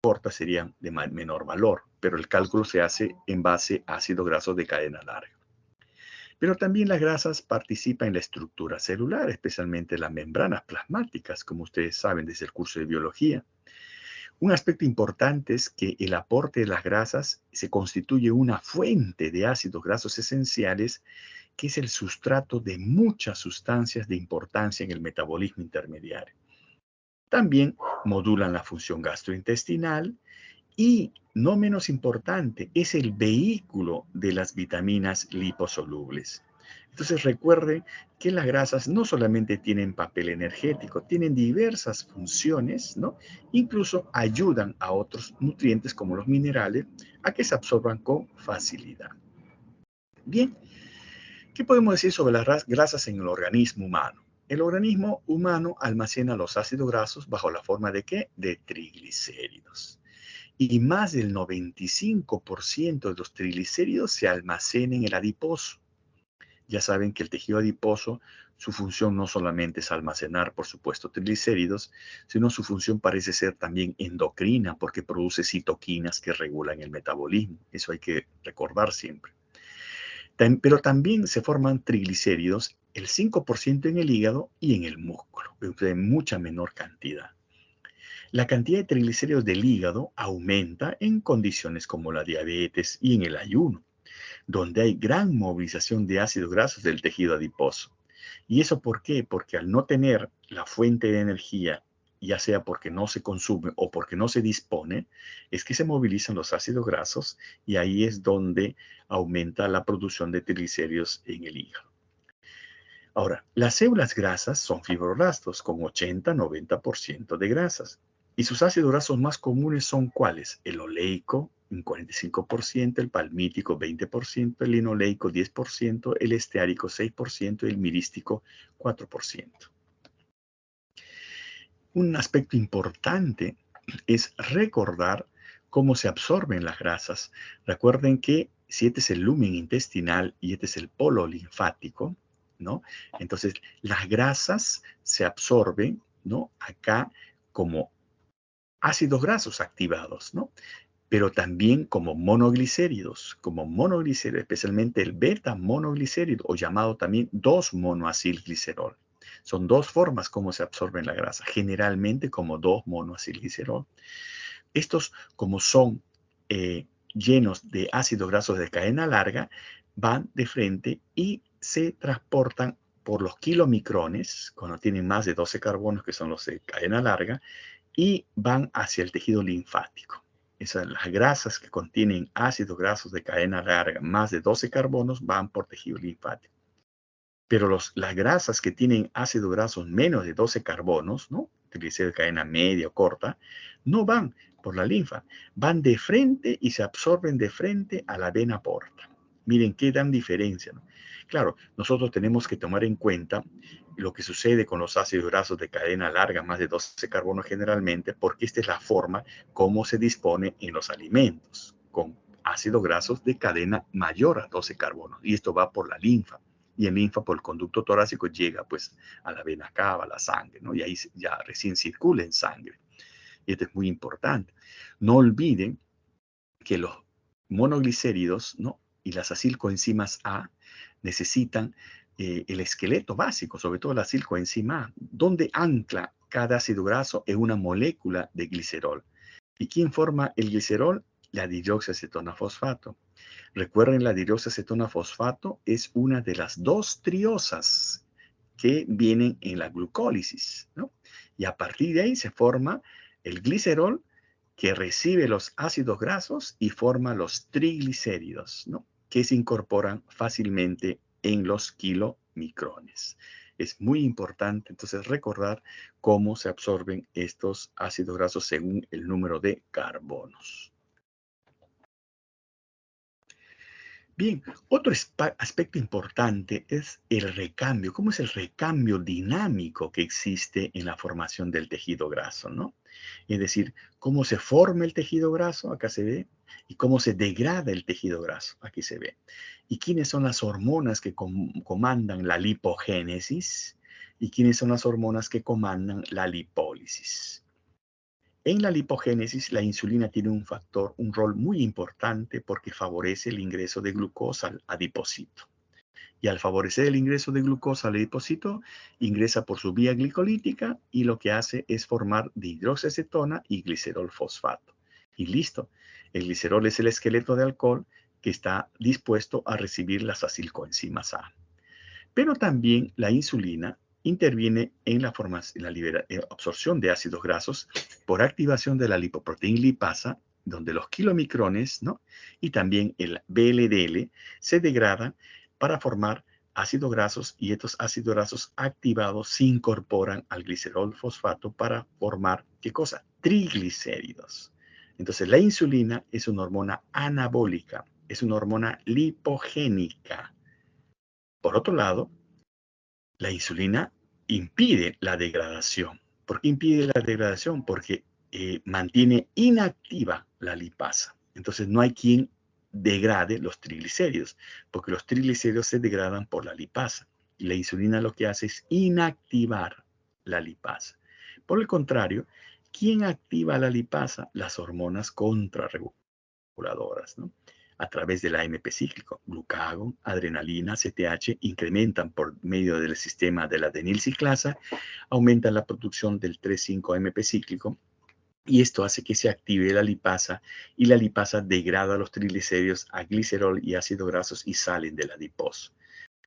cortas serían de menor valor, pero el cálculo se hace en base a ácidos grasos de cadena larga. Pero también las grasas participan en la estructura celular, especialmente las membranas plasmáticas, como ustedes saben desde el curso de biología. Un aspecto importante es que el aporte de las grasas se constituye una fuente de ácidos grasos esenciales, que es el sustrato de muchas sustancias de importancia en el metabolismo intermediario. También modulan la función gastrointestinal y, no menos importante, es el vehículo de las vitaminas liposolubles. Entonces recuerde que las grasas no solamente tienen papel energético, tienen diversas funciones, ¿no? Incluso ayudan a otros nutrientes como los minerales a que se absorban con facilidad. Bien, ¿qué podemos decir sobre las grasas en el organismo humano? El organismo humano almacena los ácidos grasos bajo la forma de ¿qué? De triglicéridos. Y más del 95% de los triglicéridos se almacenan en el adiposo. Ya saben que el tejido adiposo, su función no solamente es almacenar, por supuesto, triglicéridos, sino su función parece ser también endocrina, porque produce citoquinas que regulan el metabolismo. Eso hay que recordar siempre. Pero también se forman triglicéridos el 5% en el hígado y en el músculo, en mucha menor cantidad. La cantidad de triglicéridos del hígado aumenta en condiciones como la diabetes y en el ayuno, donde hay gran movilización de ácidos grasos del tejido adiposo. ¿Y eso por qué? Porque al no tener la fuente de energía, ya sea porque no se consume o porque no se dispone, es que se movilizan los ácidos grasos y ahí es donde aumenta la producción de triglicéridos en el hígado. Ahora, las células grasas son fibroblastos con 80-90% de grasas. Y sus ácidos grasos más comunes son ¿cuáles? El oleico, un 45%, el palmítico, 20%, el linoleico, 10%, el esteárico, 6% y el mirístico, 4%. Un aspecto importante es recordar cómo se absorben las grasas. Recuerden que si este es el lumen intestinal y este es el polo linfático, ¿no? Entonces, las grasas se absorben, ¿no? Acá como ácidos grasos activados, ¿no? Pero también como monoglicéridos, especialmente el beta monoglicérido o llamado también 2-monoacilglicerol. Son dos formas como se absorben la grasa, generalmente como 2-monoacilglicerol. Estos, como son llenos de ácidos grasos de cadena larga, van de frente y se transportan por los kilomicrones, cuando tienen más de 12 carbonos, que son los de cadena larga, y van hacia el tejido linfático. Las grasas que contienen ácidos grasos de cadena larga, más de 12 carbonos, van por tejido linfático. Pero las grasas que tienen ácidos grasos menos de 12 carbonos, ¿no? Triglicéridos de cadena media o corta, no van por la linfa, van de frente y se absorben de frente a la vena porta. Miren qué dan diferencia, ¿no? Claro, nosotros tenemos que tomar en cuenta lo que sucede con los ácidos grasos de cadena larga, más de 12 carbonos generalmente, porque esta es la forma como se dispone en los alimentos, con ácidos grasos de cadena mayor a 12 carbonos. Y esto va por la linfa. Y el linfa por el conducto torácico llega pues a la vena cava, a la sangre, ¿no? Y ahí ya recién circula en sangre. Y esto es muy importante. No olviden que los monoglicéridos, ¿no? Y las acilcoenzimas A necesitan el esqueleto básico, sobre todo la acilcoenzima A, donde ancla cada ácido graso en una molécula de glicerol. ¿Y quién forma el glicerol? La dihidroxiacetona-fosfato. Recuerden, la dihidroxiacetona-fosfato es una de las dos triosas que vienen en la glucólisis, ¿no? Y a partir de ahí se forma el glicerol, que recibe los ácidos grasos y forma los triglicéridos, ¿no? Que se incorporan fácilmente en los kilomicrones. Es muy importante entonces recordar cómo se absorben estos ácidos grasos según el número de carbonos. Bien, otro aspecto importante es el recambio. ¿Cómo es el recambio dinámico que existe en la formación del tejido graso, ¿no? Es decir, cómo se forma el tejido graso, acá se ve, y cómo se degrada el tejido graso, aquí se ve. Y quiénes son las hormonas que comandan la lipogénesis y quiénes son las hormonas que comandan la lipólisis. en la lipogénesis, la insulina tiene un rol muy importante porque favorece el ingreso de glucosa al adipocito. Y al favorecer el ingreso de glucosa al adipocito, ingresa por su vía glicolítica y lo que hace es formar dihidroxiacetona y glicerol fosfato. Y listo. El glicerol es el esqueleto de alcohol que está dispuesto a recibir las acilcoenzimas A. Pero también la insulina interviene en la absorción de ácidos grasos por activación de la lipoproteína lipasa, donde los kilomicrones, ¿no?, y también el VLDL se degradan para formar ácidos grasos, y estos ácidos grasos activados se incorporan al glicerol fosfato para formar, ¿qué cosa? Triglicéridos. Entonces la insulina es una hormona anabólica, es una hormona lipogénica. Por otro lado, la insulina impide la degradación. ¿Por qué impide la degradación? Porque mantiene inactiva la lipasa. Entonces no hay quien degrade los triglicéridos, porque los triglicéridos se degradan por la lipasa. Y la insulina lo que hace es inactivar la lipasa. Por el contrario, ¿quién activa la lipasa? Las hormonas contrarreguladoras, ¿no? A través del AMP cíclico, glucagón, adrenalina, CTH, incrementan por medio del sistema de la adenilciclasa, aumentan la producción del 3,5-AMP cíclico, y esto hace que se active la lipasa, y la lipasa degrada los triglicéridos a glicerol y ácidos grasos y salen del adiposo.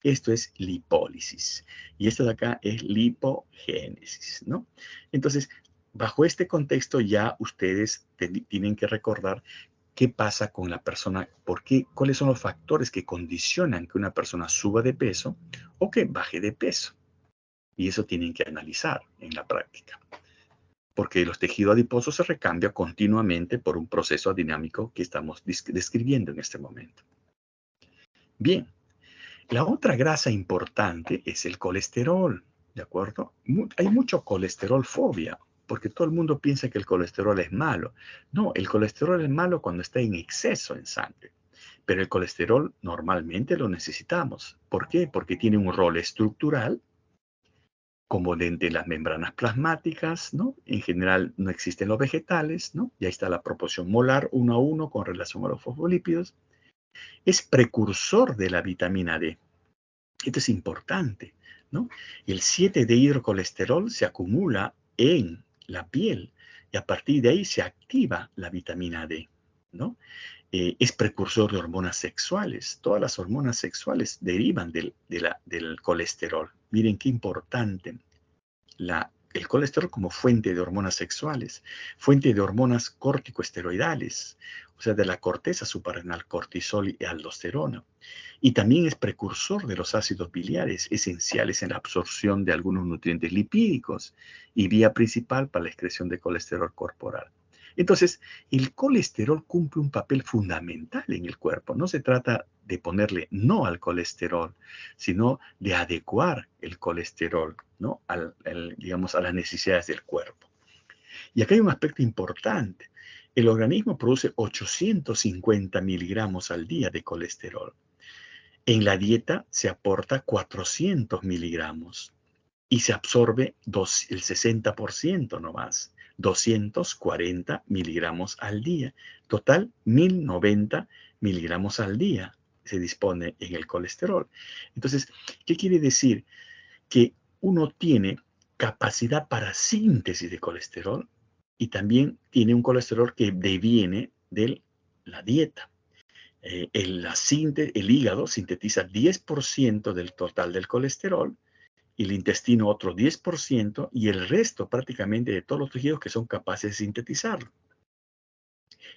Esto es lipólisis, y esto de acá es lipogénesis, ¿no? Entonces, bajo este contexto ya ustedes tienen que recordar qué pasa con la persona, cuáles son los factores que condicionan que una persona suba de peso o que baje de peso. Y eso tienen que analizar en la práctica, porque los tejidos adiposos se recambian continuamente por un proceso dinámico que estamos describiendo en este momento. Bien, la otra grasa importante es el colesterol, ¿de acuerdo? Hay mucho colesterol fobia, porque todo el mundo piensa que el colesterol es malo. No, el colesterol es malo cuando está en exceso en sangre, pero el colesterol normalmente lo necesitamos. ¿Por qué? Porque tiene un rol estructural, como de las membranas plasmáticas, ¿no? En general no existen los vegetales, ¿no? Y ahí está la proporción molar 1:1 con relación a los fosfolípidos. Es precursor de la vitamina D. Esto es importante, ¿no? El 7-dehidrocolesterol se acumula en la piel y a partir de ahí se activa la vitamina D, ¿no? Es precursor de hormonas sexuales. Todas las hormonas sexuales derivan del colesterol. Miren qué importante el colesterol como fuente de hormonas sexuales, fuente de hormonas corticoesteroidales, o sea, de la corteza suprarrenal, cortisol y aldosterona. Y también es precursor de los ácidos biliares, esenciales en la absorción de algunos nutrientes lipídicos y vía principal para la excreción de colesterol corporal. Entonces, el colesterol cumple un papel fundamental en el cuerpo. No se trata de ponerle no al colesterol, sino de adecuar el colesterol, ¿no?, digamos, a las necesidades del cuerpo. Y acá hay un aspecto importante. El organismo produce 850 miligramos al día de colesterol. En la dieta se aporta 400 miligramos y se absorbe el 60% nomás, 240 miligramos al día. Total, 1090 miligramos al día se dispone en el colesterol. Entonces, ¿qué quiere decir? Que uno tiene capacidad para síntesis de colesterol y también tiene un colesterol que deviene de la dieta. El hígado sintetiza 10% del total del colesterol, y el intestino otro 10%, y el resto prácticamente de todos los tejidos que son capaces de sintetizarlo.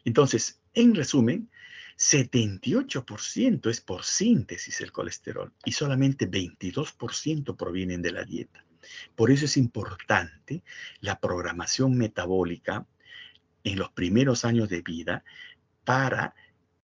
Entonces, en resumen, 78% es por síntesis el colesterol y solamente 22% provienen de la dieta. Por eso es importante la programación metabólica en los primeros años de vida para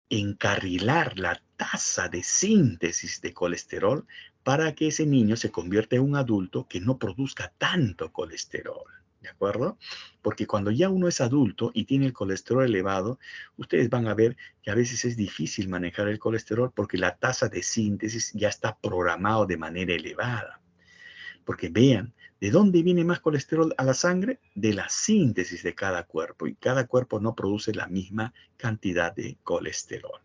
encarrilar la tasa de síntesis de colesterol para que ese niño se convierta en un adulto que no produzca tanto colesterol, ¿de acuerdo? Porque cuando ya uno es adulto y tiene el colesterol elevado, ustedes van a ver que a veces es difícil manejar el colesterol porque la tasa de síntesis ya está programado de manera elevada. Porque vean, ¿De dónde viene más colesterol a la sangre? De la síntesis de cada cuerpo, y cada cuerpo no produce la misma cantidad de colesterol.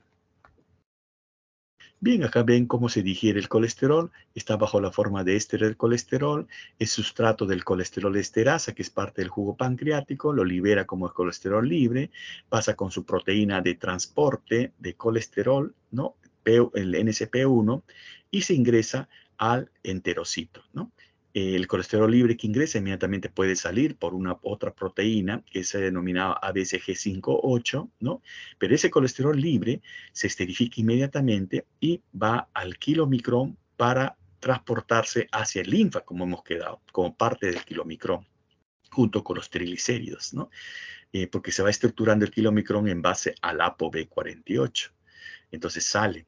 Bien, acá ven cómo se digiere el colesterol. Está bajo la forma de éster del colesterol. Es sustrato del colesterol esterasa, que es parte del jugo pancreático. Lo libera como colesterol libre. Pasa con su proteína de transporte de colesterol, ¿no? El NSP1, y se ingresa al enterocito, ¿no? El colesterol libre que ingresa inmediatamente puede salir por una otra proteína que se denomina ABCG58, ¿no? Pero ese colesterol libre se esterifica inmediatamente y va al kilomicrón para transportarse hacia el linfa, como hemos quedado, como parte del kilomicrón, junto con los triglicéridos, ¿no? Porque se va estructurando el kilomicrón en base al ApoB48. Entonces sale.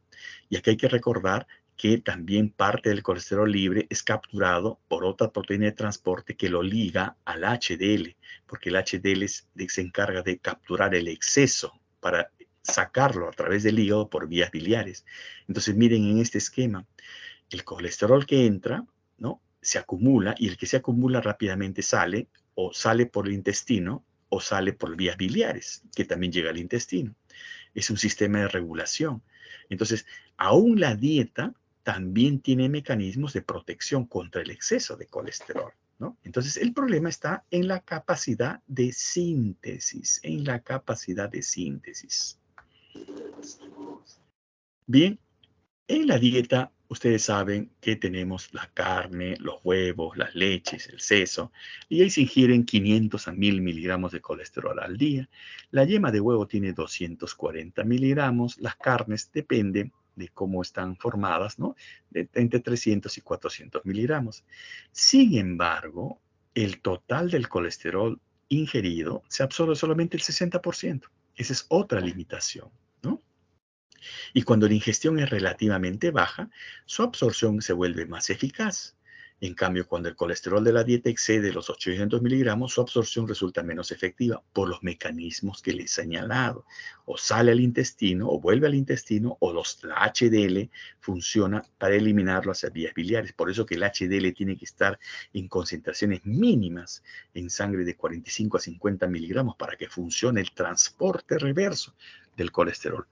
Y aquí hay que recordar que también parte del colesterol libre es capturado por otra proteína de transporte que lo liga al HDL, porque el HDL se encarga de capturar el exceso para sacarlo a través del hígado por vías biliares. Entonces miren en este esquema, el colesterol que entra, ¿no? Se acumula, y el que se acumula rápidamente sale, o sale por el intestino o sale por vías biliares, que también llega al intestino. Es un sistema de regulación. Entonces, aún la dieta también tiene mecanismos de protección contra el exceso de colesterol, ¿no? Entonces, el problema está en la capacidad de síntesis, en la capacidad de síntesis. Bien, en la dieta, ustedes saben que tenemos la carne, los huevos, las leches, el seso, y ahí se ingieren 500 a 1000 miligramos de colesterol al día. La yema de huevo tiene 240 miligramos, las carnes dependen de cómo están formadas, ¿no? Entre 300 y 400 miligramos. Sin embargo, el total del colesterol ingerido se absorbe solamente el 60%. Esa es otra limitación, ¿no? Y cuando la ingestión es relativamente baja, su absorción se vuelve más eficaz. En cambio, cuando el colesterol de la dieta excede los 800 miligramos, su absorción resulta menos efectiva por los mecanismos que les he señalado. O sale al intestino, o vuelve al intestino, o la HDL funciona para eliminarlo hacia vías biliares. Por eso que el HDL tiene que estar en concentraciones mínimas en sangre de 45 a 50 miligramos para que funcione el transporte reverso del colesterol.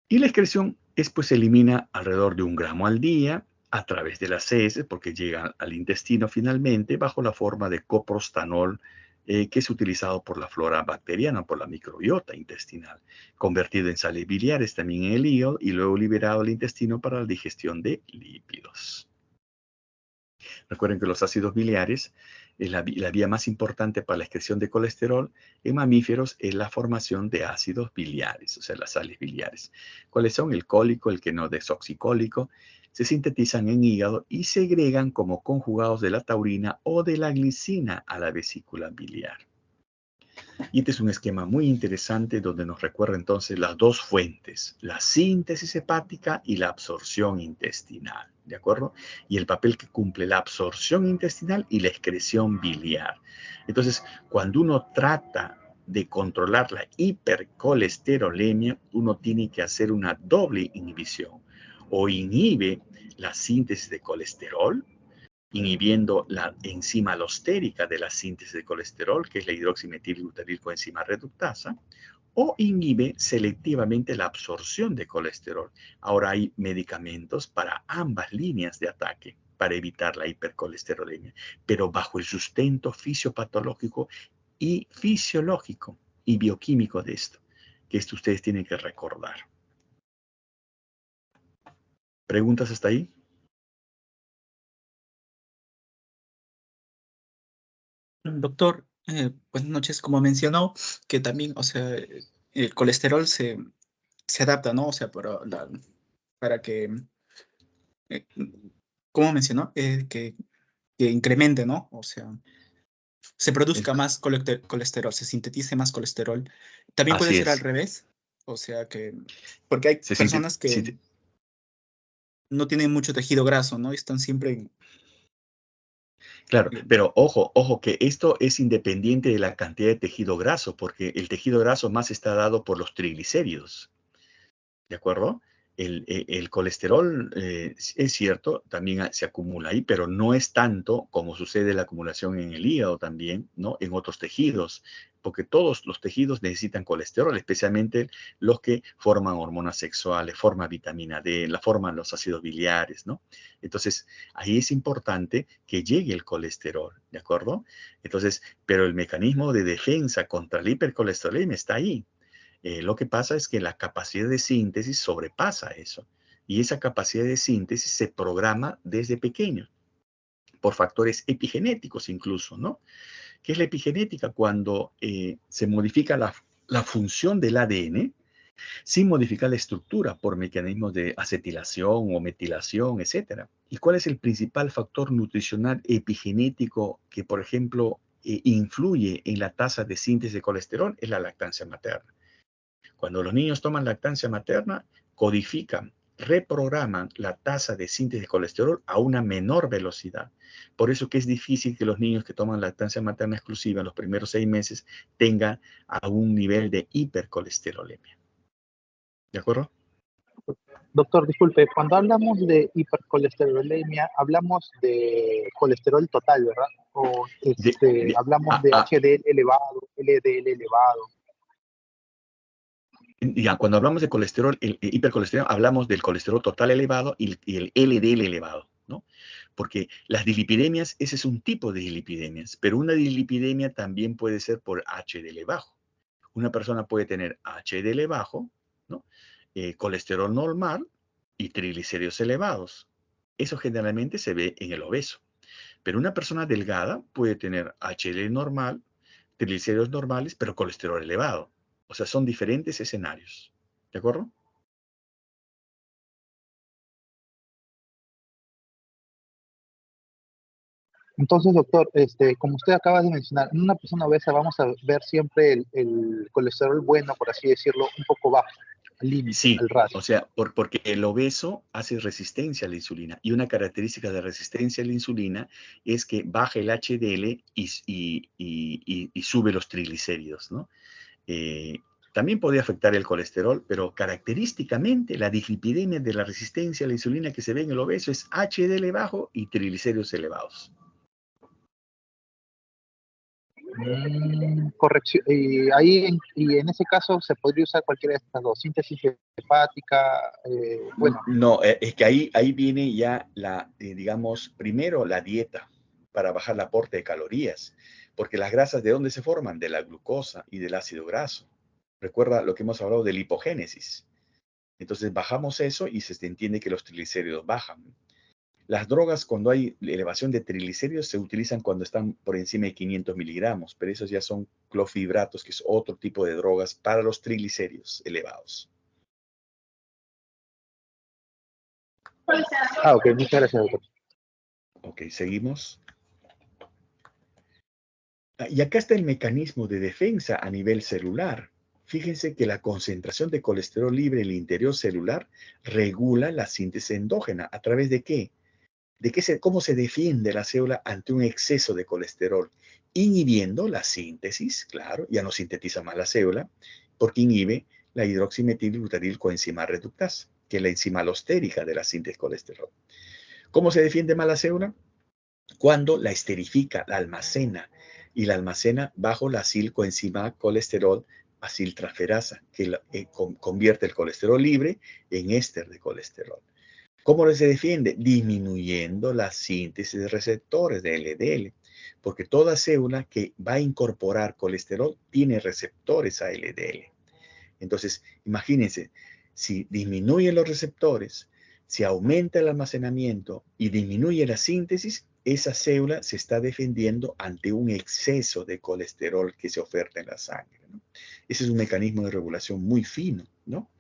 Y la excreción es, pues, se elimina alrededor de 1 gramo al día a través de las heces, porque llega al intestino finalmente bajo la forma de coprostanol, que es utilizado por la flora bacteriana, por la microbiota intestinal, convertido en sales biliares también en el hígado y luego liberado al intestino para la digestión de lípidos. Recuerden que los ácidos biliares, la vía más importante para la excreción de colesterol en mamíferos es la formación de ácidos biliares, o sea, las sales biliares. ¿Cuáles son? El cólico, el que no desoxicólico, se sintetizan en hígado y segregan como conjugados de la taurina o de la glicina a la vesícula biliar. Y este es un esquema muy interesante donde nos recuerda entonces las dos fuentes, la síntesis hepática y la absorción intestinal, ¿de acuerdo? Y el papel que cumple la absorción intestinal y la excreción biliar. Entonces, cuando uno trata de controlar la hipercolesterolemia, uno tiene que hacer una doble inhibición. O inhibe la síntesis de colesterol, inhibiendo la enzima alostérica de la síntesis de colesterol, que es la hidroximetilglutaril-coenzima reductasa, o inhibe selectivamente la absorción de colesterol. Ahora hay medicamentos para ambas líneas de ataque para evitar la hipercolesterolemia, pero bajo el sustento fisiopatológico y fisiológico y bioquímico de esto, que esto ustedes tienen que recordar. ¿Preguntas hasta ahí? Doctor, buenas noches. Como mencionó, que también, o sea, el colesterol se adapta, ¿no? O sea, para que, eh, ¿cómo mencionó? Que incremente, ¿no? O sea, se Es- produzca más colesterol, se sintetice más colesterol. También puede Así ser al es. revés. O sea, porque hay Se siente, personas que no tienen mucho tejido graso, ¿no? Están siempre claro, en- pero ojo, ojo, que esto es independiente de la cantidad de tejido graso, porque el tejido graso más está dado por los triglicéridos, ¿de acuerdo? El colesterol, es cierto, también se acumula ahí, pero no es tanto como sucede la acumulación en el hígado también, ¿no? En otros tejidos, porque todos los tejidos necesitan colesterol, especialmente los que forman hormonas sexuales, forman vitamina D, la forman los ácidos biliares, ¿no? Entonces, ahí es importante que llegue el colesterol, ¿de acuerdo? Entonces, pero el mecanismo de defensa contra la hipercolesterolemia está ahí. Lo que pasa es que la capacidad de síntesis sobrepasa eso. Y esa capacidad de síntesis se programa desde pequeño, por factores epigenéticos incluso, ¿no? ¿Qué es la epigenética? Cuando se modifica la función del ADN sin modificar la estructura por mecanismos de acetilación o metilación, etcétera. ¿Y cuál es el principal factor nutricional epigenético que, por ejemplo, influye en la tasa de síntesis de colesterol? Es la lactancia materna. Cuando los niños toman lactancia materna, codifican, reprograman la tasa de síntesis de colesterol a una menor velocidad. Por eso que es difícil que los niños que toman lactancia materna exclusiva en los primeros 6 meses tengan a un nivel de hipercolesterolemia. ¿De acuerdo? Doctor, disculpe, cuando hablamos de hipercolesterolemia, hablamos de colesterol total, ¿verdad? O hablamos de HDL elevado, LDL elevado. Ya, cuando hablamos de colesterol, el hipercolesterol, hablamos del colesterol total elevado y el LDL elevado, ¿no? Porque las dislipidemias, ese es un tipo de dislipidemias, pero una dislipidemia también puede ser por HDL bajo. Una persona puede tener HDL bajo, ¿no? Colesterol normal y triglicéridos elevados. Eso generalmente se ve en el obeso. Pero una persona delgada puede tener HDL normal, triglicéridos normales, pero colesterol elevado. O sea, son diferentes escenarios. ¿De acuerdo? Entonces, doctor, como usted acaba de mencionar, en una persona obesa vamos a ver siempre el colesterol bueno, por así decirlo, un poco bajo, al límite, Sí, al ras. o sea, porque el obeso hace resistencia a la insulina. Y una característica de resistencia a la insulina es que baja el HDL y sube los triglicéridos, ¿no? Eh, también podría afectar el colesterol, pero característicamente la dislipidemia de la resistencia a la insulina que se ve en el obeso es HDL bajo y triglicéridos elevados. Corrección. Y en ese caso se podría usar cualquiera de estas dos, síntesis hepática, bueno. No, es que ahí viene ya digamos, primero la dieta para bajar el aporte de calorías, porque las grasas, ¿de dónde se forman? De la glucosa y del ácido graso. Recuerda lo que hemos hablado de la hipogénesis. Entonces bajamos eso y se entiende que los triglicéridos bajan. Las drogas, cuando hay elevación de triglicéridos, se utilizan cuando están por encima de 500 miligramos, pero esos ya son clofhidratos, que es otro tipo de drogas para los triglicéridos elevados. Ok, muchas gracias, doctor. Ok, seguimos. Y acá está el mecanismo de defensa a nivel celular. Fíjense que la concentración de colesterol libre en el interior celular regula la síntesis endógena. ¿A través de qué? ¿Cómo se defiende la célula ante un exceso de colesterol? Inhibiendo la síntesis, claro, ya no sintetiza más la célula, porque inhibe la hidroximetilglutaril coenzima reductasa, que es la enzima alostérica de la síntesis de colesterol. ¿Cómo se defiende más la célula? Cuando la esterifica, la almacena, y la almacena bajo la acilcoenzima colesterol aciltransferasa, que convierte el colesterol libre en éster de colesterol. ¿Cómo se defiende? Disminuyendo la síntesis de receptores de LDL, porque toda célula que va a incorporar colesterol tiene receptores a LDL. Entonces, imagínense, si disminuyen los receptores, si aumenta el almacenamiento y disminuye la síntesis, esa célula se está defendiendo ante un exceso de colesterol que se oferta en la sangre, ¿no? Ese es un mecanismo de regulación muy fino, ¿no?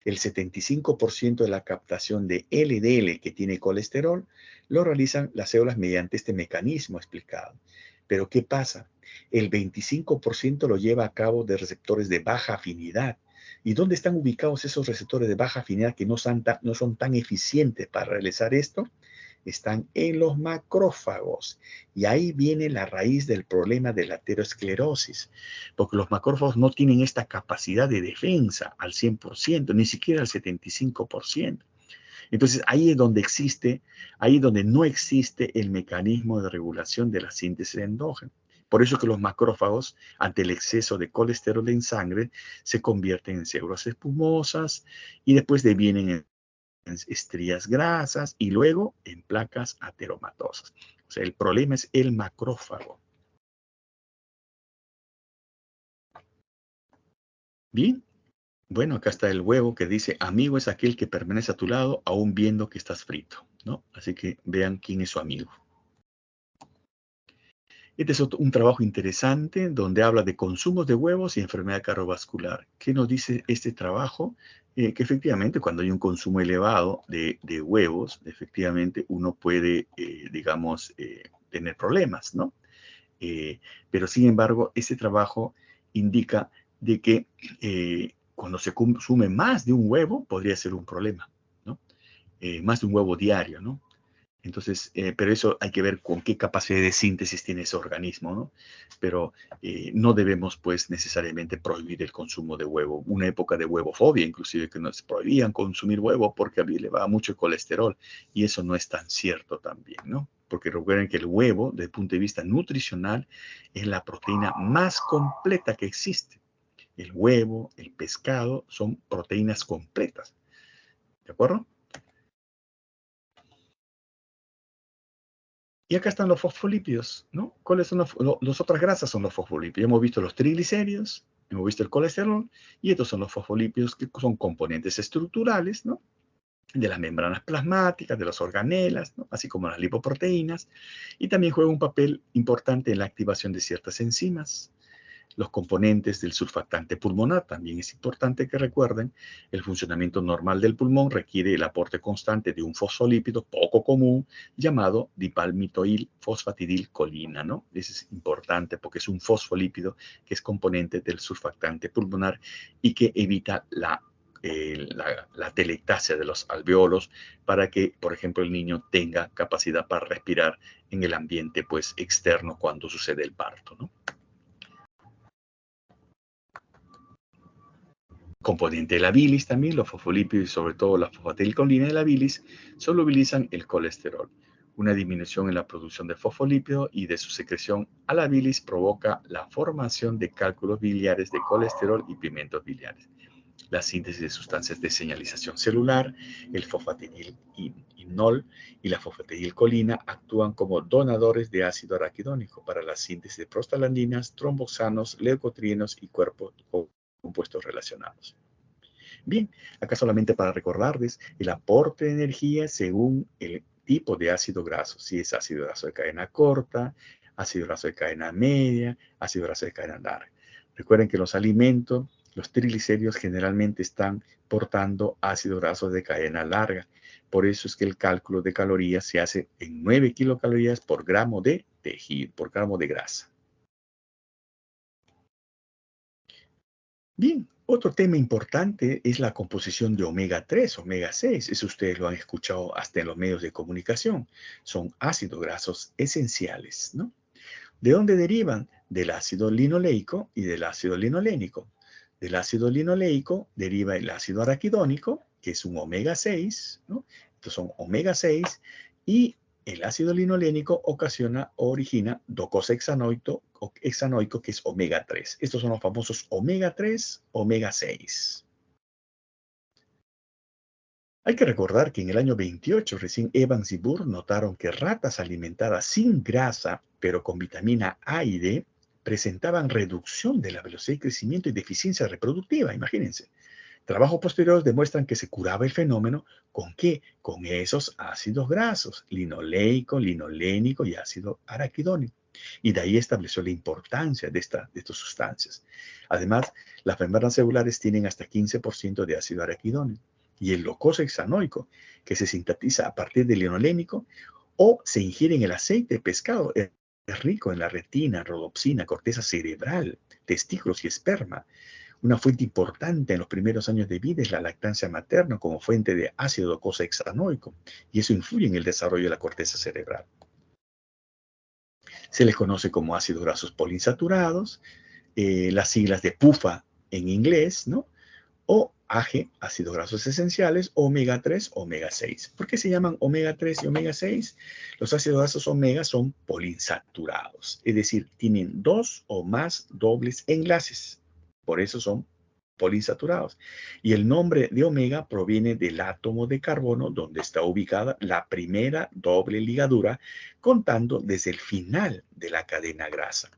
El 75% de la captación de LDL que tiene colesterol lo realizan las células mediante este mecanismo explicado. Pero ¿qué pasa? El 25% lo lleva a cabo de receptores de baja afinidad. ¿Y dónde están ubicados esos receptores de baja afinidad que no son tan eficientes para realizar esto? están en los macrófagos. Y ahí viene la raíz del problema de la aterosclerosis, porque los macrófagos no tienen esta capacidad de defensa al 100%, ni siquiera al 75%. Entonces, ahí es donde no existe el mecanismo de regulación de la síntesis endógena. Por eso que los macrófagos, ante el exceso de colesterol en sangre, se convierten en células espumosas y después devienen en estrías grasas y luego en placas ateromatosas. O sea, el problema es el macrófago. Bien. Bueno, acá está el huevo que dice, amigo es aquel que permanece a tu lado aún viendo que estás frito, ¿no? Así que vean quién es su amigo. Este es un trabajo interesante donde habla de consumos de huevos y enfermedad cardiovascular. ¿Qué nos dice este trabajo? Que efectivamente cuando hay un consumo elevado de huevos, efectivamente uno puede, digamos, tener problemas, ¿no? Pero sin embargo, este trabajo indica de que cuando se consume más de un huevo, podría ser un problema, ¿no? Más de un huevo diario, ¿no? Entonces, pero eso hay que ver con qué capacidad de síntesis tiene ese organismo, ¿no? Pero no debemos, pues, necesariamente prohibir el consumo de huevo. Una época de huevofobia, inclusive, que nos prohibían consumir huevo porque elevaba mucho el colesterol. Y eso no es tan cierto también, ¿no? Porque recuerden que el huevo, desde el punto de vista nutricional, es la proteína más completa que existe. El huevo, el pescado, son proteínas completas. ¿De acuerdo? Y acá están los fosfolípidos, ¿no? ¿Cuáles son las otras grasas? Son los fosfolípidos. Hemos visto los triglicéridos, hemos visto el colesterol, y estos son los fosfolípidos que son componentes estructurales, ¿no? De las membranas plasmáticas, de las organelas, ¿no? Así como las lipoproteínas, y también juega un papel importante en la activación de ciertas enzimas. Los componentes del surfactante pulmonar, también es importante que recuerden, el funcionamiento normal del pulmón requiere el aporte constante de un fosfolípido poco común llamado dipalmitoil fosfatidilcolina, ¿no? Eso es importante porque es un fosfolípido que es componente del surfactante pulmonar y que evita la telectasia de los alveolos para que, por ejemplo, el niño tenga capacidad para respirar en el ambiente, pues, externo cuando sucede el parto, ¿no? Componente de la bilis también, los fosfolípidos y sobre todo la fosfatidilcolina de la bilis solubilizan el colesterol. Una disminución en la producción de fosfolípidos y de su secreción a la bilis provoca la formación de cálculos biliares de colesterol y pigmentos biliares. La síntesis de sustancias de señalización celular, el fosfatidilindol y la fosfatidilcolina actúan como donadores de ácido araquidónico para la síntesis de prostaglandinas, tromboxanos, leucotrienos y cuerpos compuestos relacionados. Bien, acá solamente para recordarles el aporte de energía según el tipo de ácido graso, si es ácido graso de cadena corta, ácido graso de cadena media, ácido graso de cadena larga. Recuerden que los alimentos, los triglicéridos generalmente están portando ácido graso de cadena larga. Por eso es que el cálculo de calorías se hace en 9 kilocalorías por gramo de tejido, por gramo de grasa. Bien, otro tema importante es la composición de omega 3, omega 6. Eso ustedes lo han escuchado hasta en los medios de comunicación. Son ácidos grasos esenciales, ¿no? ¿De dónde derivan? Del ácido linoleico y del ácido linolénico. Del ácido linoleico deriva el ácido araquidónico, que es un omega 6, ¿no? Estos son omega 6 y el ácido linolénico ocasiona o origina docosahexanoico, que es omega 3. Estos son los famosos omega 3, omega 6. Hay que recordar que en el año 28, recién Evans y Burr notaron que ratas alimentadas sin grasa, pero con vitamina A y D, presentaban reducción de la velocidad de crecimiento y deficiencia reproductiva, imagínense. Trabajos posteriores demuestran que se curaba el fenómeno ¿con qué? Con esos ácidos grasos, linoleico, linolénico y ácido araquidónico. Y de ahí estableció la importancia de estas sustancias. Además, las membranas celulares tienen hasta 15% de ácido araquidónico. Y el docosahexanoico, que se sintetiza a partir del linolénico o se ingiere en el aceite de pescado, es rico en la retina, rodopsina, corteza cerebral, testículos y esperma. Una fuente importante en los primeros años de vida es la lactancia materna como fuente de ácido docosahexanoico, y eso influye en el desarrollo de la corteza cerebral. Se les conoce como ácidos grasos poliinsaturados, las siglas de PUFA en inglés, ¿no? O AG, ácidos grasos esenciales, omega 3, omega 6. ¿Por qué se llaman omega 3 y omega 6? Los ácidos grasos omega son poliinsaturados, es decir, tienen 2 o más dobles enlaces. Por eso son poliinsaturados. Y el nombre de omega proviene del átomo de carbono donde está ubicada la primera doble ligadura, contando desde el final de la cadena grasa.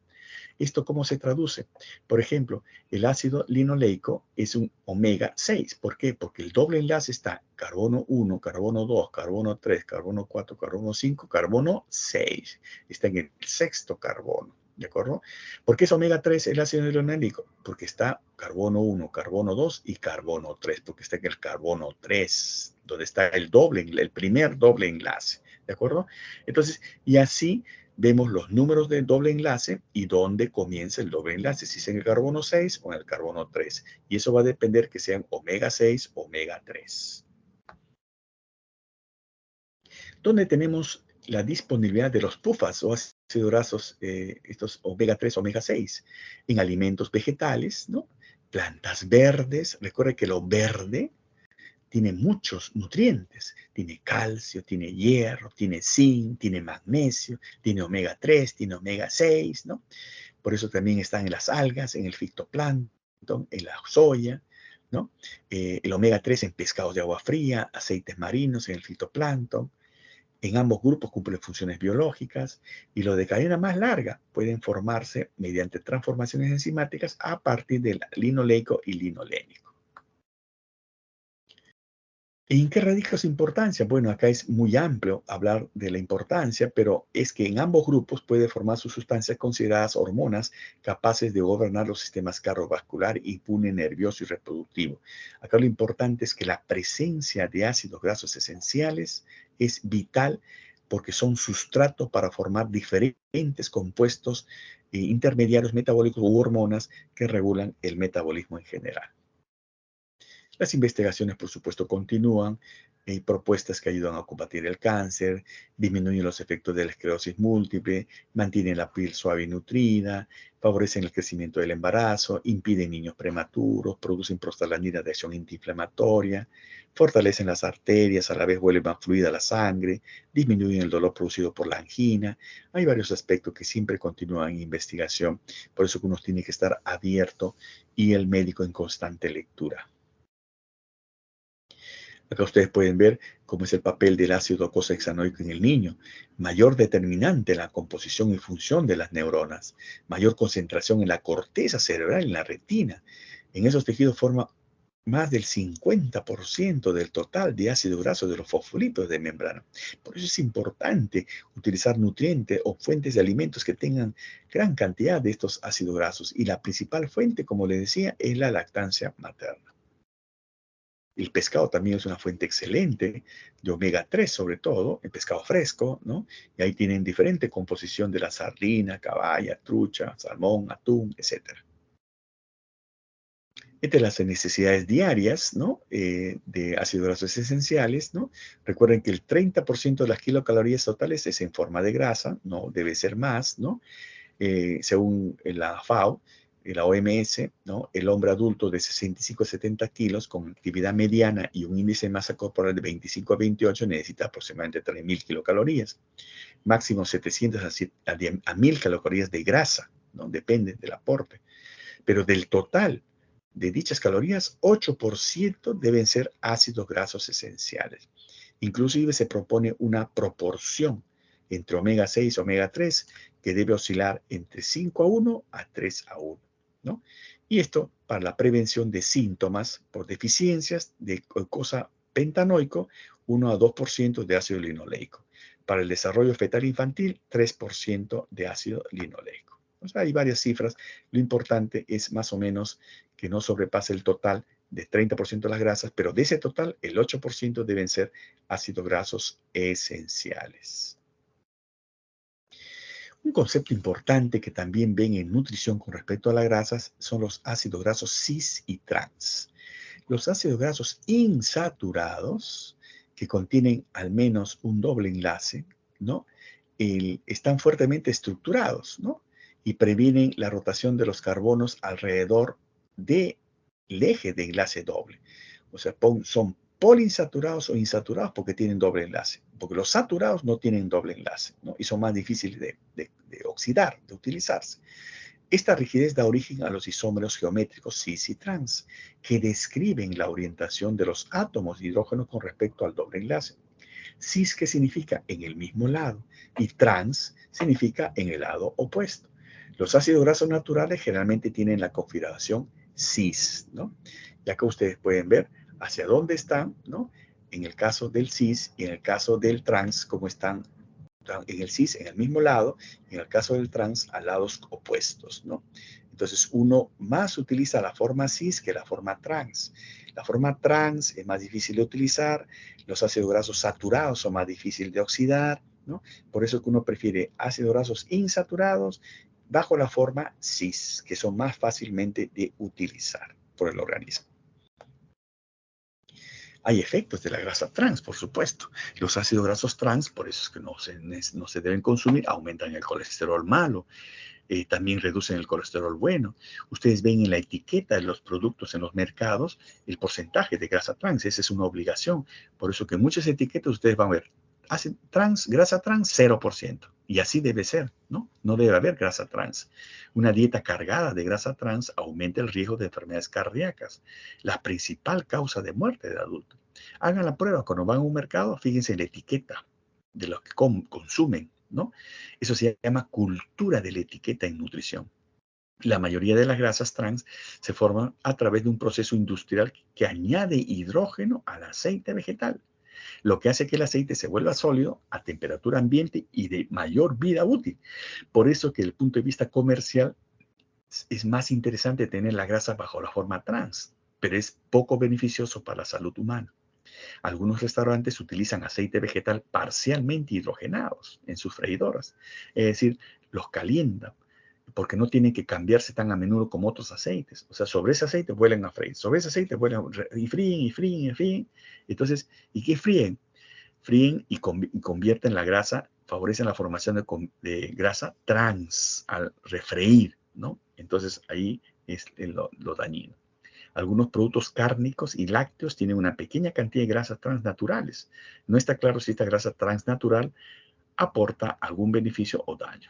¿Esto cómo se traduce? Por ejemplo, el ácido linoleico es un omega 6. ¿Por qué? Porque el doble enlace está carbono 1, carbono 2, carbono 3, carbono 4, carbono 5, carbono 6. Está en el sexto carbono. ¿De acuerdo? ¿Por qué es omega 3 el ácido linoleico? Porque está carbono 1, carbono 2 y carbono 3. Porque está en el carbono 3, donde está el doble, el primer doble enlace. ¿De acuerdo? Entonces, y así vemos los números del doble enlace y dónde comienza el doble enlace, si es en el carbono 6 o en el carbono 3. Y eso va a depender que sean omega 6 o omega 3. ¿Dónde tenemos la disponibilidad de los PUFAs o ácidos grasos, estos omega 3, omega 6? En alimentos vegetales, ¿no? Plantas verdes. Recuerda que lo verde tiene muchos nutrientes. Tiene calcio, tiene hierro, tiene zinc, tiene magnesio, tiene omega 3, tiene omega 6, ¿no? Por eso también están en las algas, en el fitoplancton, en la soya, ¿no? El omega 3 en pescados de agua fría, aceites marinos en el fitoplancton. En ambos grupos cumplen funciones biológicas y los de cadena más larga pueden formarse mediante transformaciones enzimáticas a partir del linoleico y linolénico. ¿En qué radica su importancia? Bueno, acá es muy amplio hablar de la importancia, pero es que en ambos grupos puede formar sus sustancias consideradas hormonas capaces de gobernar los sistemas cardiovascular, impune, nervioso y reproductivo. Acá lo importante es que la presencia de ácidos grasos esenciales es vital porque son sustrato para formar diferentes compuestos intermediarios metabólicos u hormonas que regulan el metabolismo en general. Las investigaciones, por supuesto, continúan. Hay propuestas que ayudan a combatir el cáncer, disminuyen los efectos de la esclerosis múltiple, mantienen la piel suave y nutrida, favorecen el crecimiento del embarazo, impiden niños prematuros, producen prostaglandinas de acción antiinflamatoria, fortalecen las arterias, a la vez vuelven más fluida la sangre, disminuyen el dolor producido por la angina. Hay varios aspectos que siempre continúan en investigación, por eso que uno tiene que estar abierto y el médico en constante lectura. Acá ustedes pueden ver cómo es el papel del ácido docosahexanoico en el niño. Mayor determinante en la composición y función de las neuronas. Mayor concentración en la corteza cerebral y en la retina. En esos tejidos forma más del 50% del total de ácido graso de los fosfolitos de membrana. Por eso es importante utilizar nutrientes o fuentes de alimentos que tengan gran cantidad de estos ácidos grasos. Y la principal fuente, como les decía, es la lactancia materna. El pescado también es una fuente excelente de omega 3, sobre todo, el pescado fresco, ¿no? Y ahí tienen diferente composición de la sardina, caballa, trucha, salmón, atún, etc. Entre las necesidades diarias, ¿no? De ácidos grasos esenciales, ¿no? Recuerden que el 30% de las kilocalorías totales es en forma de grasa, no debe ser más, ¿no? Según la FAO, la OMS, ¿no? El hombre adulto de 65 a 70 kilos con actividad mediana y un índice de masa corporal de 25 a 28 necesita aproximadamente 3.000 kilocalorías. Máximo 700 a 1.000 kilocalorías de grasa, ¿no? Depende del aporte. Pero del total de dichas calorías, 8% deben ser ácidos grasos esenciales. Inclusive se propone una proporción entre omega 6 y omega 3 que debe oscilar entre 5 a 1 a 3 a 1, ¿no? Y esto para la prevención de síntomas por deficiencias de glucosa pentanoico, 1 a 2% de ácido linoleico. Para el desarrollo fetal infantil, 3% de ácido linoleico. O sea, hay varias cifras. Lo importante es más o menos que no sobrepase el total de 30% de las grasas, pero de ese total, el 8% deben ser ácidos grasos esenciales. Un concepto importante que también ven en nutrición con respecto a las grasas son los ácidos grasos cis y trans. Los ácidos grasos insaturados, que contienen al menos un doble enlace, ¿no? Están fuertemente estructurados, ¿no? Y previenen la rotación de los carbonos alrededor del eje de enlace doble. O sea, son poliinsaturados o insaturados porque tienen doble enlace. Porque los saturados no tienen doble enlace, ¿no? Y son más difíciles de oxidar, de utilizarse. Esta rigidez da origen a los isómeros geométricos cis y trans, que describen la orientación de los átomos de hidrógeno con respecto al doble enlace. Cis, que significa en el mismo lado, y trans significa en el lado opuesto. Los ácidos grasos naturales generalmente tienen la configuración cis, ¿no? Ya que ustedes pueden ver hacia dónde están, ¿no? En el caso del cis y en el caso del trans, cómo están en el cis en el mismo lado, y en el caso del trans a lados opuestos, ¿no? Entonces uno más utiliza la forma cis que la forma trans. La forma trans es más difícil de utilizar, los ácidos grasos saturados son más difíciles de oxidar, ¿no? Por eso que uno prefiere ácidos grasos insaturados bajo la forma cis, que son más fácilmente de utilizar por el organismo. Hay efectos de la grasa trans, por supuesto. Los ácidos grasos trans, por eso es que no se deben consumir, aumentan el colesterol malo, también reducen el colesterol bueno. Ustedes ven en la etiqueta de los productos en los mercados el porcentaje de grasa trans, esa es una obligación. Por eso que muchas etiquetas ustedes van a ver, grasa trans 0%. Y así debe ser, ¿no? No debe haber grasa trans. Una dieta cargada de grasa trans aumenta el riesgo de enfermedades cardíacas, la principal causa de muerte de adultos. Hagan la prueba cuando van a un mercado, fíjense en la etiqueta de lo que consumen, ¿no? Eso se llama cultura de la etiqueta en nutrición. La mayoría de las grasas trans se forman a través de un proceso industrial que añade hidrógeno al aceite vegetal, lo que hace que el aceite se vuelva sólido a temperatura ambiente y de mayor vida útil. Por eso que desde el punto de vista comercial es más interesante tener la grasa bajo la forma trans, pero es poco beneficioso para la salud humana. Algunos restaurantes utilizan aceite vegetal parcialmente hidrogenados en sus freidoras, es decir, los calientan porque no tienen que cambiarse tan a menudo como otros aceites. O sea, sobre ese aceite vuelven a freír, sobre ese aceite vuelven y fríen, y fríen, y fríen. Entonces, ¿y qué fríen? Fríen y convierten la grasa, favorecen la formación de grasa trans al refreír, ¿no? Entonces, ahí es lo dañino. Algunos productos cárnicos y lácteos tienen una pequeña cantidad de grasas transnaturales. No está claro si esta grasa transnatural aporta algún beneficio o daño.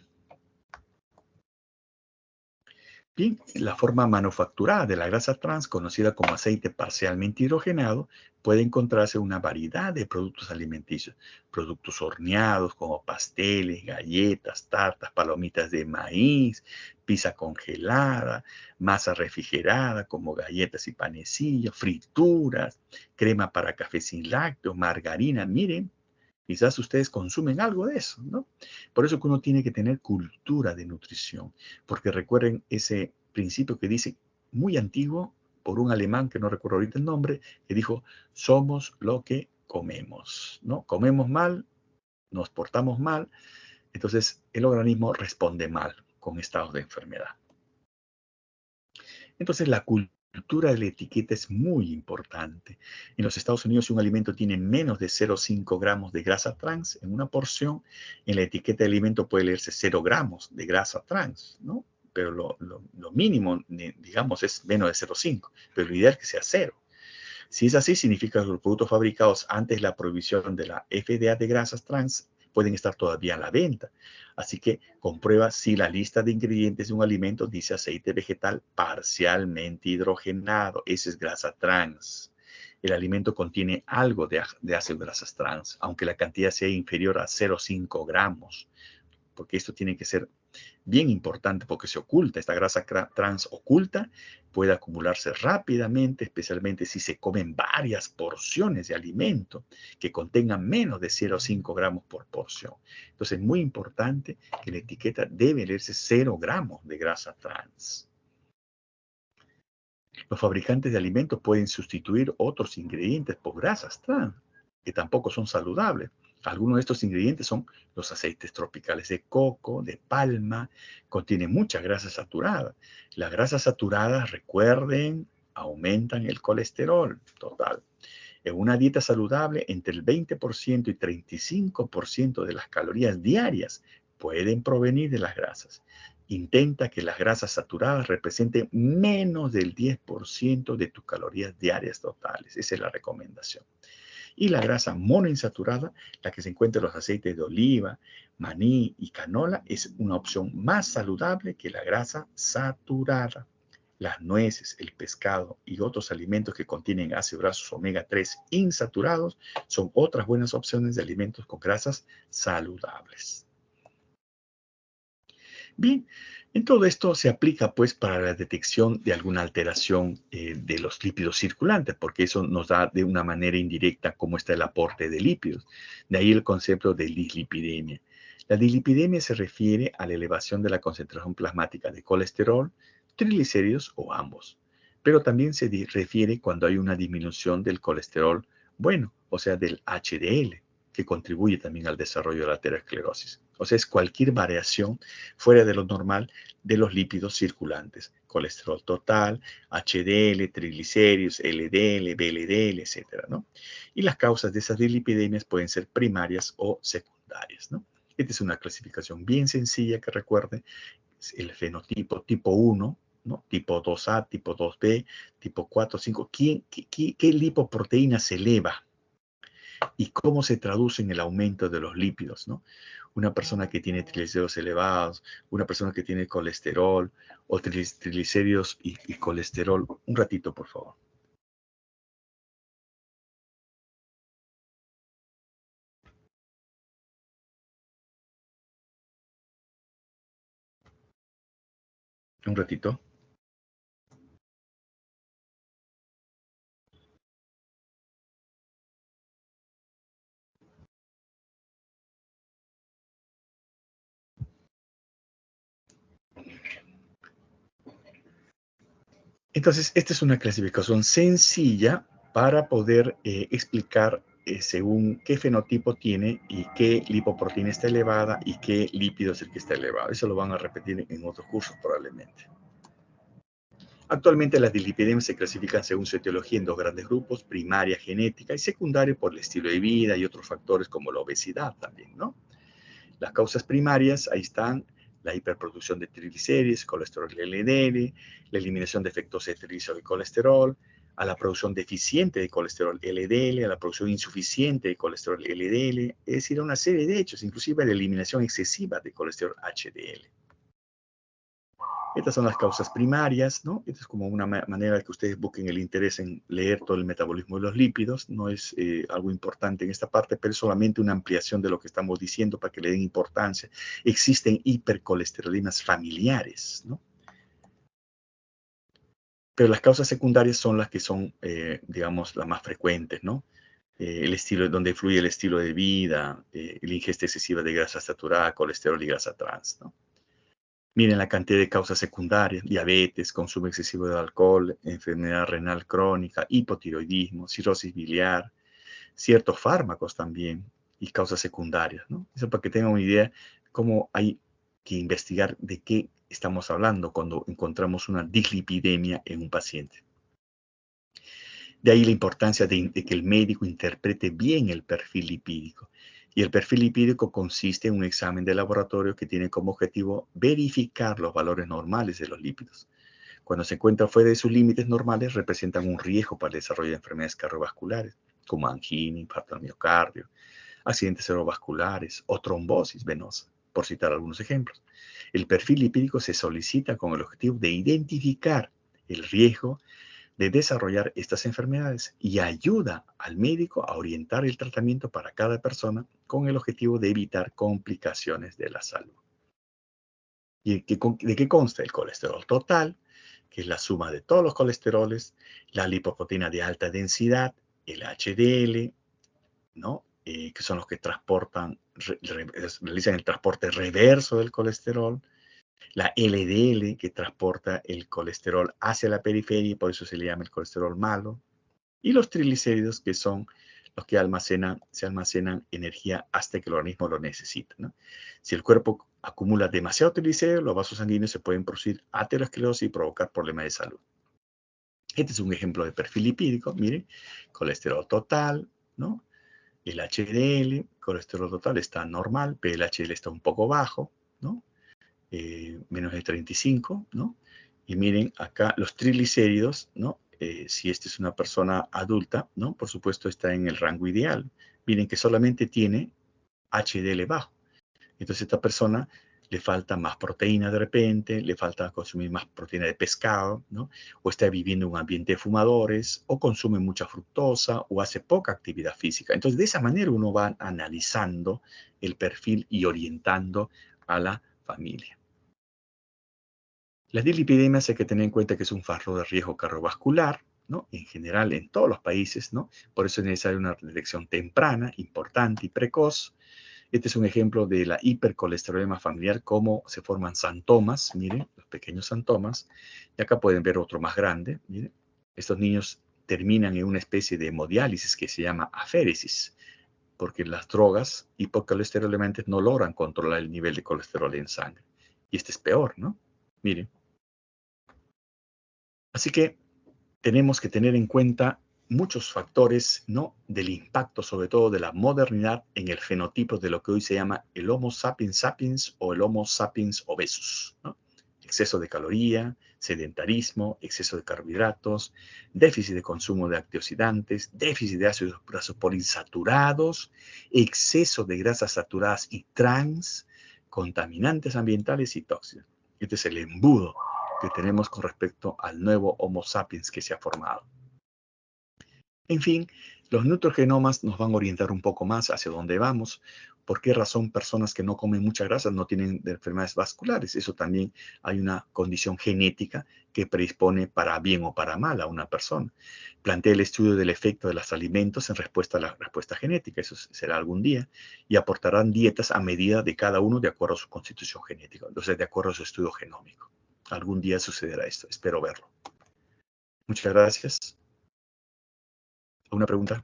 Bien, la forma manufacturada de la grasa trans, conocida como aceite parcialmente hidrogenado, puede encontrarse en una variedad de productos alimenticios. Productos horneados como pasteles, galletas, tartas, palomitas de maíz, pizza congelada, masa refrigerada como galletas y panecillos, frituras, crema para café sin lácteos, margarina. Miren, quizás ustedes consumen algo de eso, ¿no? Por eso que uno tiene que tener cultura de nutrición, porque recuerden ese principio que dice, muy antiguo, por un alemán que no recuerdo ahorita el nombre, que dijo, somos lo que comemos, ¿no? Comemos mal, nos portamos mal, entonces el organismo responde mal con estados de enfermedad. Entonces la cultura de la etiqueta es muy importante. En los Estados Unidos, si un alimento tiene menos de 0,5 gramos de grasa trans en una porción, en la etiqueta de alimento puede leerse 0 gramos de grasa trans, ¿no? Pero lo mínimo, digamos, es menos de 0,5, pero lo ideal es que sea 0. Si es así, significa que los productos fabricados antes de la prohibición de la FDA de grasas trans pueden estar todavía a la venta. Así que comprueba si la lista de ingredientes de un alimento dice aceite vegetal parcialmente hidrogenado. Esa es grasa trans. El alimento contiene algo de ácido grasas trans, aunque la cantidad sea inferior a 0,5 gramos, porque esto tiene que ser bien importante porque se oculta, esta grasa trans oculta puede acumularse rápidamente, especialmente si se comen varias porciones de alimento que contengan menos de 0,5 gramos por porción. Entonces es muy importante que la etiqueta debe leerse 0 gramos de grasa trans. Los fabricantes de alimentos pueden sustituir otros ingredientes por grasas trans, que tampoco son saludables. Algunos de estos ingredientes son los aceites tropicales de coco, de palma, contienen mucha grasa saturada. Las grasas saturadas, recuerden, aumentan el colesterol total. En una dieta saludable, entre el 20% y 35% de las calorías diarias pueden provenir de las grasas. Intenta que las grasas saturadas representen menos del 10% de tus calorías diarias totales. Esa es la recomendación. Y la grasa monoinsaturada, la que se encuentra en los aceites de oliva, maní y canola, es una opción más saludable que la grasa saturada. Las nueces, el pescado y otros alimentos que contienen ácidos grasos omega 3 insaturados son otras buenas opciones de alimentos con grasas saludables. Bien, en todo esto se aplica pues para la detección de alguna alteración de los lípidos circulantes, porque eso nos da de una manera indirecta cómo está el aporte de lípidos. De ahí el concepto de dislipidemia. La dislipidemia se refiere a la elevación de la concentración plasmática de colesterol, triglicéridos o ambos. Pero también se refiere cuando hay una disminución del colesterol bueno, o sea, del HDL, que contribuye también al desarrollo de la aterosclerosis. O sea, es cualquier variación fuera de lo normal de los lípidos circulantes. Colesterol total, HDL, triglicéridos, LDL, VLDL, etc., ¿no? Y las causas de esas dislipidemias pueden ser primarias o secundarias, ¿no? Esta es una clasificación bien sencilla que recuerden. El fenotipo tipo 1, ¿no? Tipo 2A, tipo 2B, tipo 4, 5. ¿Qué lipoproteína se eleva? ¿Y cómo se traduce en el aumento de los lípidos, ¿no? Una persona que tiene triglicéridos elevados, una persona que tiene colesterol, o triglicéridos y colesterol. Un ratito, por favor. Un ratito. Entonces, esta es una clasificación sencilla para poder explicar según qué fenotipo tiene y qué lipoproteína está elevada y qué lípido es el que está elevado. Eso lo van a repetir en otros cursos probablemente. Actualmente las dislipidemias se clasifican según su etiología en dos grandes grupos, primaria genética y secundaria por el estilo de vida y otros factores como la obesidad también, ¿no? Las causas primarias, ahí están la hiperproducción de triglicéridos, colesterol LDL, la eliminación de efectos de triglicéridos y colesterol, a la producción deficiente de colesterol LDL, a la producción insuficiente de colesterol LDL, es decir, a una serie de hechos, inclusive a la eliminación excesiva de colesterol HDL. Estas son las causas primarias, ¿no? Esta es como una manera de que ustedes busquen el interés en leer todo el metabolismo de los lípidos. No es algo importante en esta parte, pero es solamente una ampliación de lo que estamos diciendo para que le den importancia. Existen hipercolesterolinas familiares, ¿no? Pero las causas secundarias son las que son, digamos, las más frecuentes, ¿no? El estilo, donde influye el estilo de vida, la ingesta excesiva de grasa saturada, colesterol y grasa trans, ¿no? Miren la cantidad de causas secundarias: diabetes, consumo excesivo de alcohol, enfermedad renal crónica, hipotiroidismo, cirrosis biliar, ciertos fármacos también y causas secundarias, ¿no? Eso para que tengan una idea cómo hay que investigar de qué estamos hablando cuando encontramos una dislipidemia en un paciente. De ahí la importancia de que el médico interprete bien el perfil lipídico. Y el perfil lipídico consiste en un examen de laboratorio que tiene como objetivo verificar los valores normales de los lípidos. Cuando se encuentran fuera de sus límites normales, representan un riesgo para el desarrollo de enfermedades cardiovasculares, como angina, infarto al miocardio, accidentes cerebrovasculares o trombosis venosa, por citar algunos ejemplos. El perfil lipídico se solicita con el objetivo de identificar el riesgo de desarrollar estas enfermedades y ayuda al médico a orientar el tratamiento para cada persona con el objetivo de evitar complicaciones de la salud. ¿Y de qué consta? El colesterol total, que es la suma de todos los colesteroles, la lipoproteína de alta densidad, el HDL, ¿no? Que son los que transportan, realizan el transporte reverso del colesterol, la LDL, que transporta el colesterol hacia la periferia y por eso se le llama el colesterol malo, y los triglicéridos, que son los que se almacenan energía hasta que el organismo lo necesita, ¿no? Si el cuerpo acumula demasiado triglicéridos, los vasos sanguíneos se pueden producir aterosclerosis y provocar problemas de salud. Este es un ejemplo de perfil lipídico, miren, colesterol total, ¿no? El HDL, colesterol total está normal, pero el HDL está un poco bajo, ¿no? Menos de 35, ¿no? Y miren acá los triglicéridos, ¿no? Si esta es una persona adulta, ¿no? Por supuesto está en el rango ideal. Miren que solamente tiene HDL bajo. Entonces esta persona le falta más proteína de repente, le falta consumir más proteína de pescado, ¿no? O está viviendo en un ambiente de fumadores, o consume mucha fructosa, o hace poca actividad física. Entonces de esa manera uno va analizando el perfil y orientando a la familia. Las dislipidemias hay que tener en cuenta que es un factor de riesgo cardiovascular, ¿no? En general en todos los países, ¿no? Por eso es necesaria una detección temprana, importante y precoz. Este es un ejemplo de la hipercolesterolemia familiar, cómo se forman santomas, miren, los pequeños santomas. Y acá pueden ver otro más grande, miren. Estos niños terminan en una especie de hemodiálisis que se llama aféresis, porque las drogas hipercolesterolemiantes no logran controlar el nivel de colesterol en sangre. Y este es peor, ¿no? Miren. Así que tenemos que tener en cuenta muchos factores, ¿no? Del impacto, sobre todo de la modernidad en el fenotipo de lo que hoy se llama el Homo sapiens sapiens o el Homo sapiens obesus, ¿no? Exceso de caloría, sedentarismo, exceso de carbohidratos, déficit de consumo de antioxidantes, déficit de ácidos grasos poliinsaturados, exceso de grasas saturadas y trans, contaminantes ambientales y tóxicos. Este es el embudo que tenemos con respecto al nuevo Homo sapiens que se ha formado. En fin, los nutrogenomas nos van a orientar un poco más hacia dónde vamos. ¿Por qué razón personas que no comen mucha grasa no tienen enfermedades vasculares? Eso también hay una condición genética que predispone para bien o para mal a una persona. Planteé el estudio del efecto de los alimentos en respuesta a la respuesta genética. Eso será algún día. Y aportarán dietas a medida de cada uno de acuerdo a su constitución genética. Entonces, de acuerdo a su estudio genómico. Algún día sucederá esto. Espero verlo. Muchas gracias. ¿Alguna pregunta?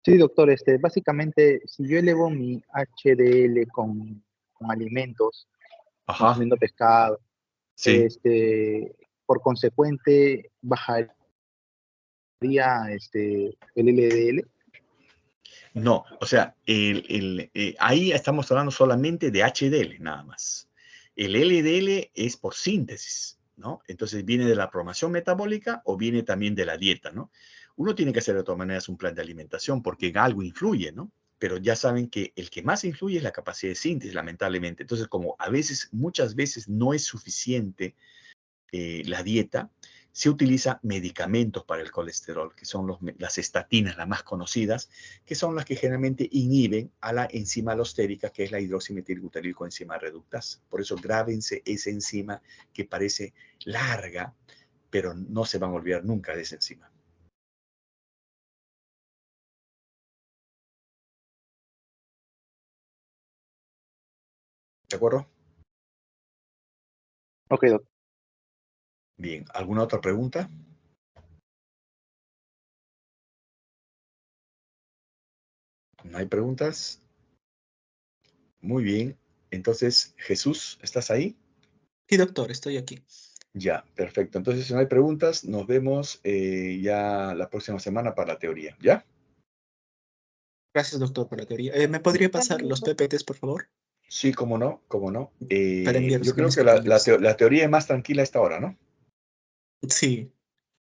Sí, doctor, básicamente, si yo elevo mi HDL con alimentos, Ajá, consumiendo pescado, sí. por consecuente, bajaría el LDL. No, o sea, ahí estamos hablando solamente de HDL, nada más. El LDL es por síntesis, ¿no? Entonces viene de la programación metabólica o viene también de la dieta, ¿no? Uno tiene que hacer de todas maneras un plan de alimentación porque en algo influye, ¿no? Pero ya saben que el que más influye es la capacidad de síntesis, lamentablemente. Entonces, como a veces, muchas veces no es suficiente la dieta, se utiliza medicamentos para el colesterol, que son las estatinas, las más conocidas, que son las que generalmente inhiben a la enzima alostérica, que es la hidroximetilbutilcoenzima reductasa. Por eso grábense esa enzima que parece larga, pero no se van a olvidar nunca de esa enzima. ¿De acuerdo? Ok, doctor. Bien, ¿alguna otra pregunta? ¿No hay preguntas? Muy bien. Entonces, Jesús, ¿estás ahí? Sí, doctor, estoy aquí. Ya, perfecto. Entonces, si no hay preguntas, nos vemos ya la próxima semana para la teoría, ¿ya? Gracias, doctor, por la teoría. ¿Me podría pasar los PPTs, por favor? Sí, cómo no, cómo no. Para Yo enviarlos a creo mis que la compañeros. teoría es más tranquila a esta hora, ¿no? Sí,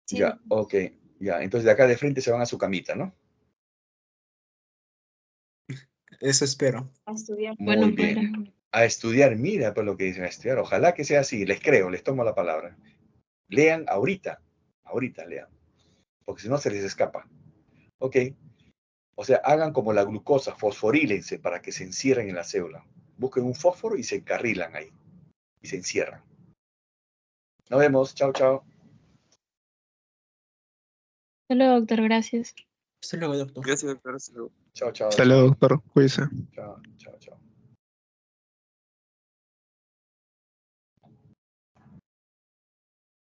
Ya, ok, ya. Entonces, de acá de frente se van a su camita, ¿no? eso espero. Muy bien. A estudiar, mira por lo que dicen, a estudiar. Ojalá que sea así, les creo, les tomo la palabra. Lean ahorita lean, porque si no se les escapa. Ok, o sea, hagan como la glucosa, fosforílense para que se encierren en la célula. Busquen un fósforo y se encarrilan ahí, y se encierran. Nos vemos, chao, chao. Hasta luego, doctor, gracias. Hasta luego, doctor. Gracias, doctor. Hasta luego. Chao, chao, Hasta luego, chao. doctor. Cuídese. Chao, chao, chao.